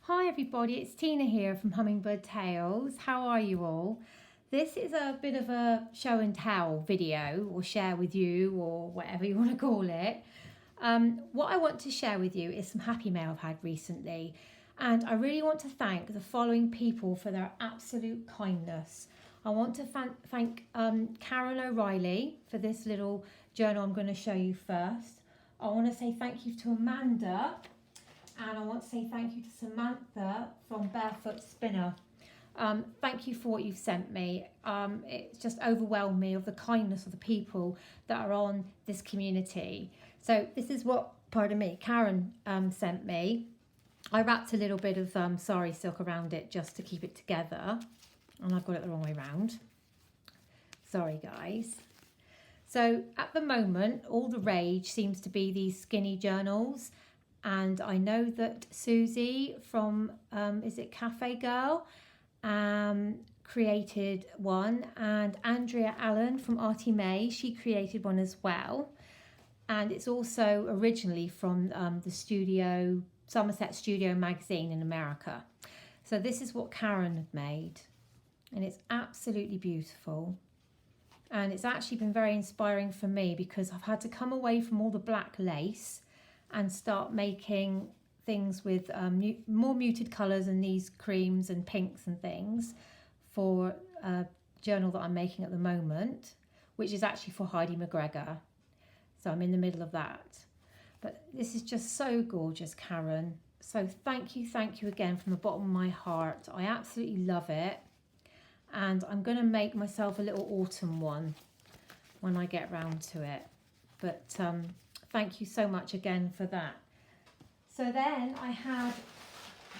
Hi everybody, it's Tina here from Hummingbird Tales. How are you all? This is a bit of a show and tell video, or share with you, or whatever you want to call it. What I want to share with you is some happy mail I've had recently, and I really want to thank the following people for their absolute kindness. I want to thank Karen O'Reilly for this little journal I'm going to show you first. I want to say thank you to Amanda. And I want to say thank you to Samantha from Barefoot Spinner. Thank you for what you've sent me. It's just overwhelmed me of the kindness of the people that are on this community. So this is what, Karen sent me. I wrapped a little bit of sari silk around it just to keep it together. And I've got it the wrong way round. Sorry, guys. So at the moment, all the rage seems to be these skinny journals. And I know that Susie from, is it Cafe Girl, created one. And Andrea Allen from Artie May, she created one as well. And it's also originally from the Somerset Studio magazine in America. So this is what Karen had made. And it's absolutely beautiful. And it's actually been very inspiring for me because I've had to come away from all the black lace and start making things with more muted colours and these creams and pinks and things for a journal that I'm making at the moment, which is actually for Heidi McGregor. So I'm in the middle of that. But this is just so gorgeous, Karen. So thank you again from the bottom of my heart. I absolutely love it. And I'm going to make myself a little autumn one when I get round to it. But thank you so much again for that. So then I had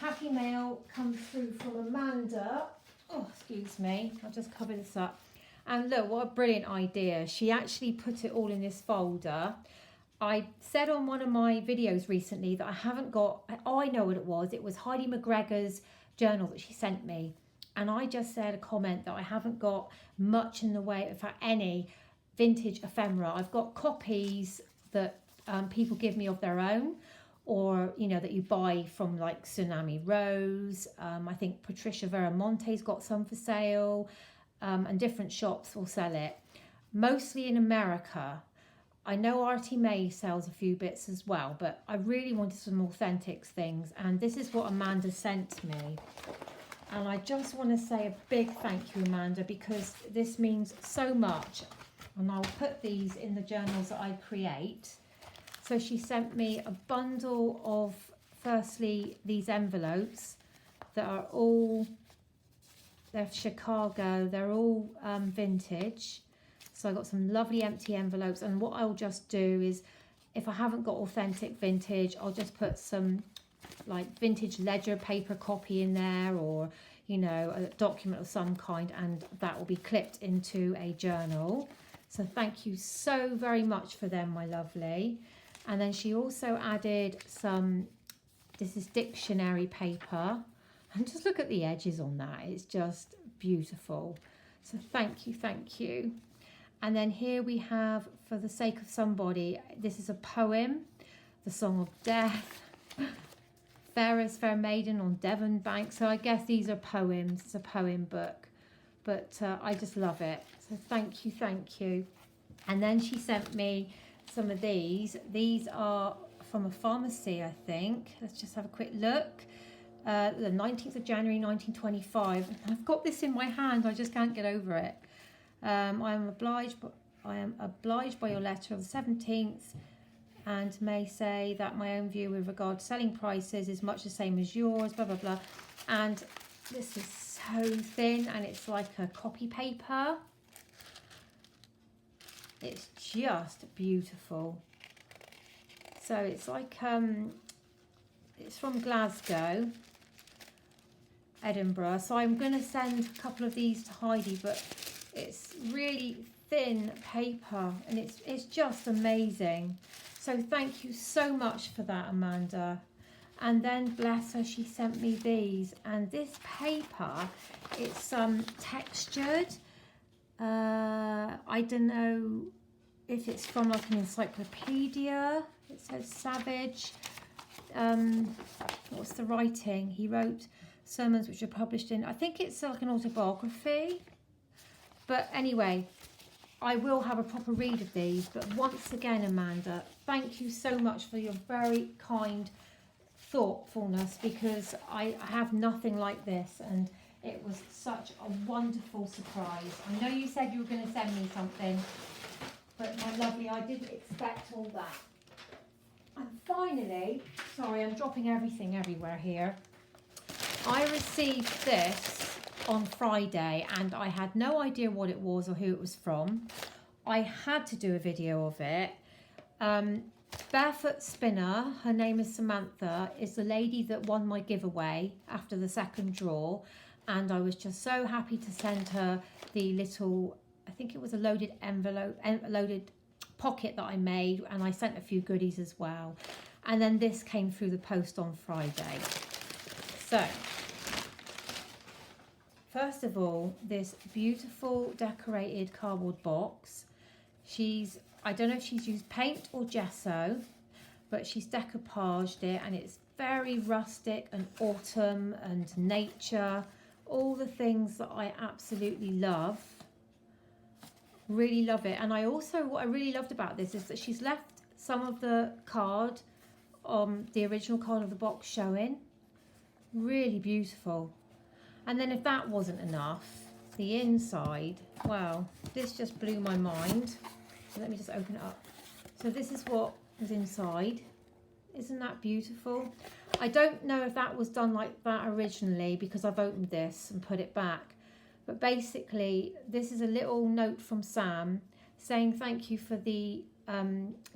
happy mail come through from Amanda. Oh, excuse me. I'll just cover this up. And look, what a brilliant idea. She actually put it all in this folder. I said on one of my videos recently that I haven't got, oh, I know what it was. It was Heidi McGregor's journal that she sent me. And I just said a comment that I haven't got much in the way of any vintage ephemera. I've got copies that people give me of their own, or that you buy from like Tsunami Rose. I think Patricia Veramonte's got some for sale, and different shops will sell it, mostly in America. I know Artie May sells a few bits as well, but I really wanted some authentic things, and this is what Amanda sent me. And I just want to say a big thank you, Amanda, because this means so much. And I'll put these in the journals that I create. So she sent me a bundle of, firstly, these envelopes that are all, they're Chicago, they're all vintage. So I got some lovely empty envelopes. And what I'll just do is, if I haven't got authentic vintage, I'll just put some like vintage ledger paper copy in there, or a document of some kind, and that will be clipped into a journal. So thank you so very much for them, my lovely. And then she also added some, this is dictionary paper, and just look at the edges on that, it's just beautiful. So thank you. And then here we have, For the Sake of Somebody, this is a poem, The Song of Death, Fairest Fair Maiden on Devon Bank. So I guess these are poems. It's a poem book, but I just love it. So thank you. And then she sent me some of these. These are from a pharmacy, I think. Let's just have a quick look. The 19th of January 1925. I've got this in my hand. I just can't get over it. I am obliged by your letter of the 17th. And may say that my own view with regard to selling prices is much the same as yours, blah, blah, blah. And this is so thin, and it's like a copy paper. It's just beautiful. So it's like, it's from Glasgow, Edinburgh. So I'm going to send a couple of these to Heidi, but it's really thin paper, and it's just amazing. So thank you so much for that, Amanda. And then, bless her, she sent me these. And this paper, it's textured. I don't know if it's from like an encyclopedia. It says Savage. what's the writing? He wrote sermons which are published in, I think it's like an autobiography. But anyway, I will have a proper read of these. But once again, Amanda, thank you so much for your very kind thoughtfulness, because I have nothing like this, and it was such a wonderful surprise. I know you said you were going to send me something, but my lovely, I didn't expect all that. And finally, sorry, I'm dropping everything everywhere here. I received this on Friday and I had no idea what it was or who it was from. I had to do a video of it. Barefoot Spinner, her name is Samantha, is the lady that won my giveaway after the second draw, and I was just so happy to send her the little, I think it was a loaded envelope, loaded pocket that I made, and I sent a few goodies as well. And then this came through the post on Friday. So first of all, this beautiful decorated cardboard box. I don't know if she's used paint or gesso, but she's decoupaged it, and it's very rustic and autumn and nature, all the things that I absolutely love. Really love it. And what I really loved about this is that she's left some of the card, the original card of the box showing. Really beautiful. And then if that wasn't enough, the inside, wow, this just blew my mind. Let me just open it up. So this is what was inside. Isn't that beautiful? I don't know if that was done like that originally, because I've opened this and put it back. But basically, this is a little note from Sam saying thank you for the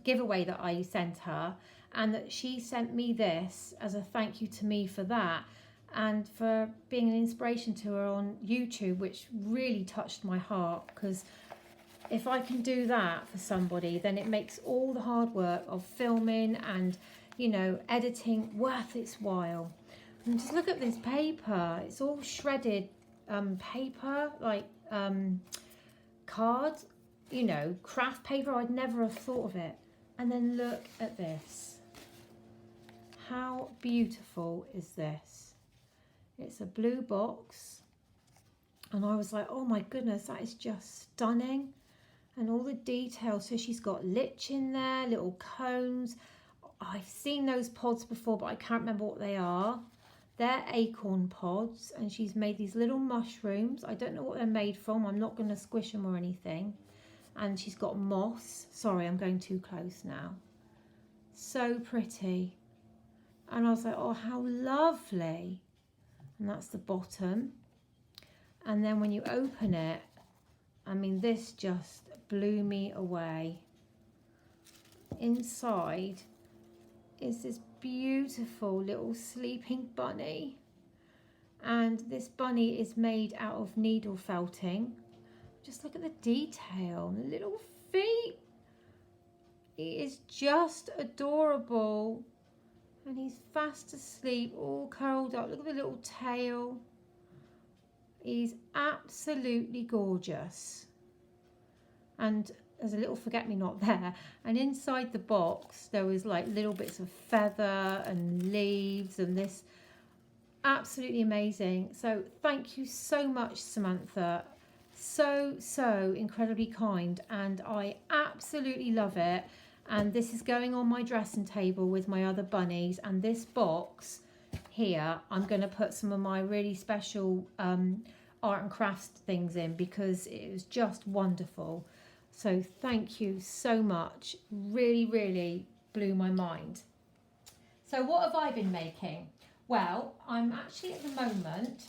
giveaway that I sent her, and that she sent me this as a thank you to me for that, and for being an inspiration to her on YouTube, which really touched my heart, because if I can do that for somebody, then it makes all the hard work of filming and, you know, editing worth its while. And just look at this paper. It's all shredded paper, like card, you know, craft paper. I'd never have thought of it. And then look at this. How beautiful is this? It's a blue box. And I was like, oh my goodness, that is just stunning. And all the details. So she's got lich in there, little cones. I've seen those pods before, but I can't remember what they are. They're acorn pods, and she's made these little mushrooms. I don't know what they're made from. I'm not going to squish them or anything. And she's got moss. Sorry, I'm going too close now. So pretty. And I was like, oh, how lovely. And that's the bottom. And then when you open it, I mean, this just blew me away. Inside is this beautiful little sleeping bunny, and this bunny is made out of needle felting. Just look at the detail, the little feet. He is just adorable, and he's fast asleep, all curled up. Look at the little tail. He's absolutely gorgeous. And there's a little forget-me-not there, and inside the box there was like little bits of feather and leaves, and this, absolutely amazing. So thank you so much, Samantha. So incredibly kind, and I absolutely love it. And this is going on my dressing table with my other bunnies, and this box here I'm going to put some of my really special art and crafts things in, because it was just wonderful. So thank you so much. Really blew my mind. So what have I been making? Well, I'm actually at the moment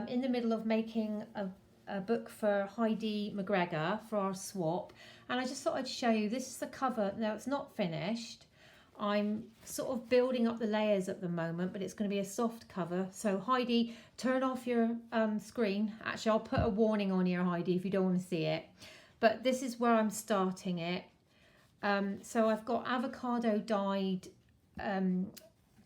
in the middle of making a book for Heidi McGregor for our swap. And I just thought I'd show you. This is the cover. Now, it's not finished. I'm sort of building up the layers at the moment, but it's going to be a soft cover. So Heidi, turn off your screen. Actually, I'll put a warning on here, Heidi, if you don't want to see it. But this is where I'm starting it. So I've got avocado dyed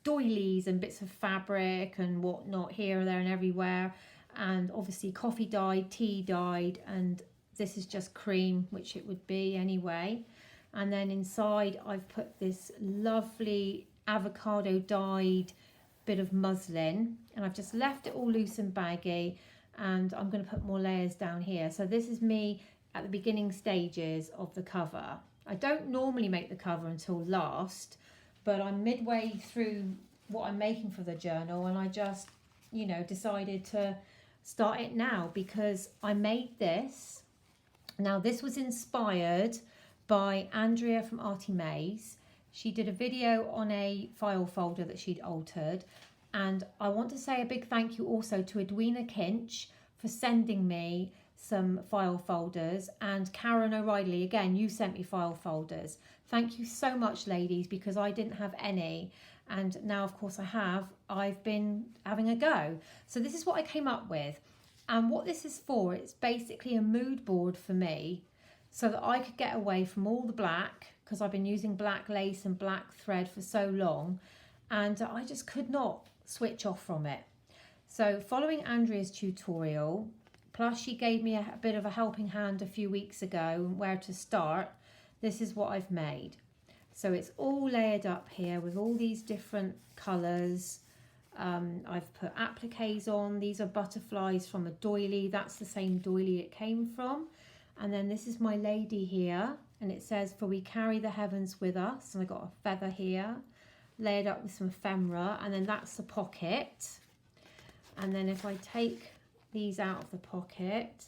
doilies and bits of fabric and whatnot here, there and everywhere. And obviously coffee dyed, tea dyed, and this is just cream, which it would be anyway. And then inside I've put this lovely avocado dyed bit of muslin, and I've just left it all loose and baggy, and I'm going to put more layers down here. So this is me at the beginning stages of the cover. I don't normally make the cover until last, but I'm midway through what I'm making for the journal, and I just, you know, decided to start it now because I made this. Now this was inspired by Andrea from Artie Mays. She did a video on a file folder that she'd altered, and I want to say a big thank you also to Edwina Kinch for sending me some file folders, and Karen O'Reilly, again, you sent me file folders. Thank you so much, ladies, because I didn't have any, and now of course I have. I've been having a go. So this is what I came up with, and what this is for, it's basically a mood board for me so that I could get away from all the black, because I've been using black lace and black thread for so long, and I just could not switch off from it. So following Andrea's tutorial, plus she gave me a bit of a helping hand a few weeks ago where to start, this is what I've made. So it's all layered up here with all these different colours. I've put appliques on. These are butterflies from a doily. That's the same doily it came from. And then this is my lady here, and it says, "For we carry the heavens with us." And I got a feather here, layered up with some ephemera, and then that's the pocket. And then if I take these out of the pocket,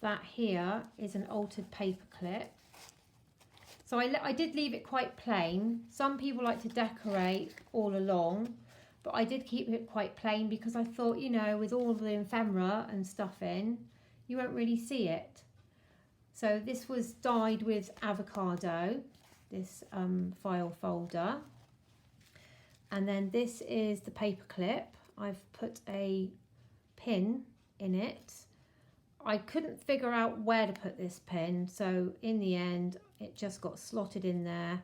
that here is an altered paper clip. So I did leave it quite plain. Some people like to decorate all along, but I did keep it quite plain because I thought, you know, with all of the ephemera and stuff in, you won't really see it. So this was dyed with avocado, this file folder. And then this is the paper clip. I've put a pin in it. I couldn't figure out where to put this pin, so in the end it just got slotted in there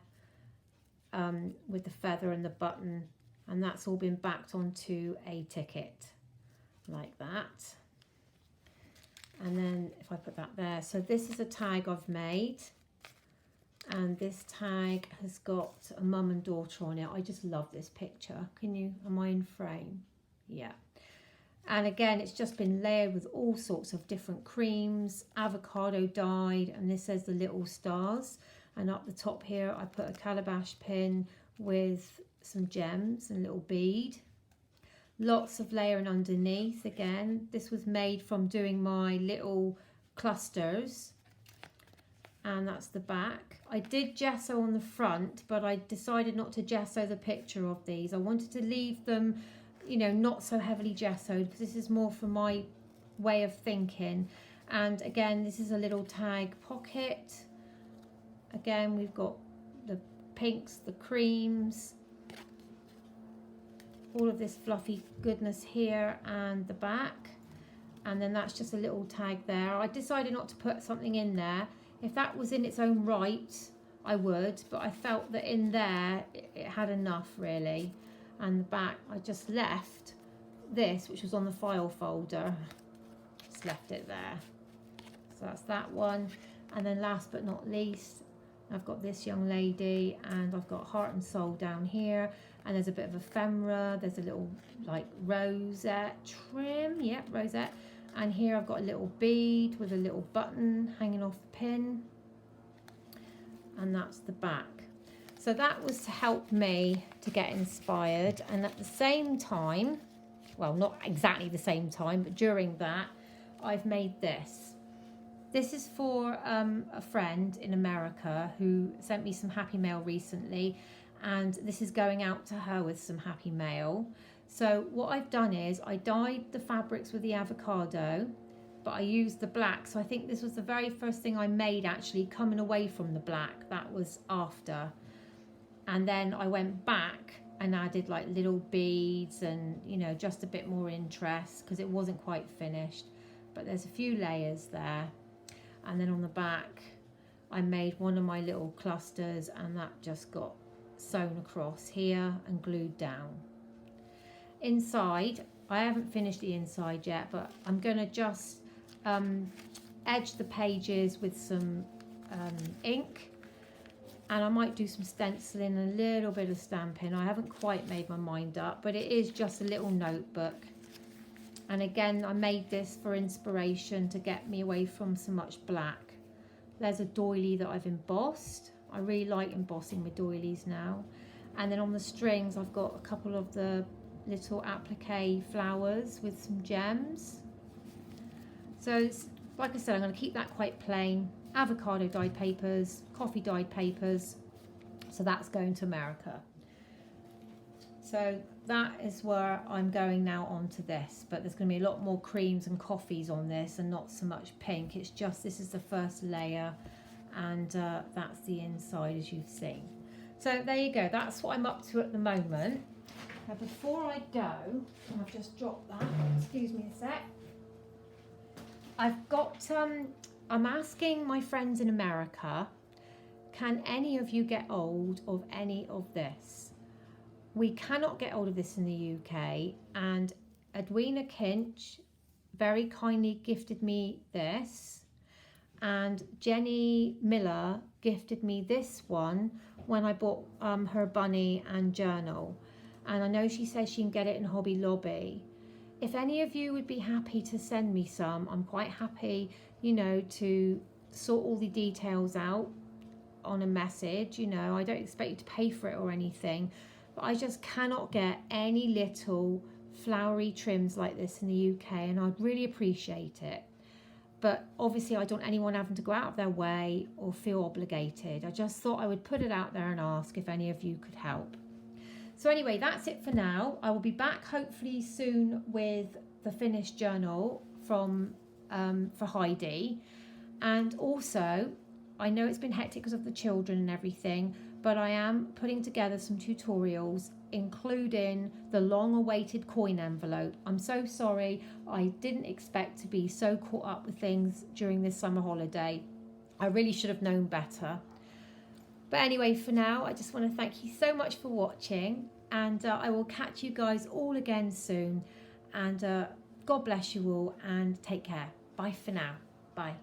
with the feather and the button, and that's all been backed onto a ticket like that. And then if I put that there, so this is a tag I've made, and this tag has got a mum and daughter on it. I just love this picture. Am I in frame? Yeah. And again, it's just been layered with all sorts of different creams, avocado dyed, and this says the little stars. And up the top here, I put a calabash pin with some gems and a little bead. Lots of layering underneath. Again, this was made from doing my little clusters, and that's the back. I did gesso on the front, but I decided not to gesso the picture of these. I wanted to leave them, you know, not so heavily gessoed, because this is more for my way of thinking. And again, this is a little tag pocket. Again, we've got the pinks, the creams, all of this fluffy goodness here, and the back. And then that's just a little tag there. I decided not to put something in there. If that was in its own right, I would, but I felt that in there it had enough really. And the back, I just left this, which was on the file folder, just left it there. So that's that one. And then last but not least, I've got this young lady, and I've got heart and soul down here, and there's a bit of ephemera. There's a little like rosette trim, yeah, rosette. And here I've got a little bead with a little button hanging off the pin, and that's the back. So that was to help me to get inspired, and at the same time, well, not exactly the same time, but during that, I've made this. This is for a friend in America who sent me some happy mail recently, and this is going out to her with some happy mail. So what I've done is I dyed the fabrics with the avocado, but I used the black. So I think this was the very first thing I made actually coming away from the black. That was after. And then I went back and added like little beads and, you know, just a bit more interest because it wasn't quite finished. But there's a few layers there. And then on the back, I made one of my little clusters, and that just got sewn across here and glued down. Inside, I haven't finished the inside yet, but I'm going to just edge the pages with some ink. and I might do some stenciling and a little bit of stamping. I haven't quite made my mind up, but it is just a little notebook. And again, I made this for inspiration to get me away from so much black. There's a doily that I've embossed. I really like embossing with doilies now. And then on the strings, I've got a couple of the little applique flowers with some gems. So it's, like I said, I'm going to keep that quite plain. Avocado dyed papers, coffee dyed papers. So that's going to America. So that is where I'm going now onto this, but there's going to be a lot more creams and coffees on this and not so much pink. It's just, this is the first layer, and that's the inside as you've seen. So there you go, that's what I'm up to at the moment. Now before I go, and I've just dropped that, excuse me a sec. I've got, I'm asking my friends in America, can any of you get hold of any of this? We cannot get hold of this in the UK, and Edwina Kinch very kindly gifted me this, and Jenny Miller gifted me this one when I bought her bunny and journal, and I know she says she can get it in Hobby Lobby. If any of you would be happy to send me some, I'm quite happy, you know, to sort all the details out on a message. You know, I don't expect you to pay for it or anything, but I just cannot get any little flowery trims like this in the UK, and I'd really appreciate it. But obviously I don't want anyone having to go out of their way or feel obligated. I just thought I would put it out there and ask if any of you could help. So anyway, that's it for now. I will be back hopefully soon with the finished journal from for Heidi. And also, I know it's been hectic because of the children and everything, but I am putting together some tutorials, including the long-awaited coin envelope. I'm so sorry, I didn't expect to be so caught up with things during this summer holiday. I really should have known better. But anyway, for now, I just want to thank you so much for watching, and I will catch you guys all again soon. And God bless you all, and take care. Bye for now. Bye.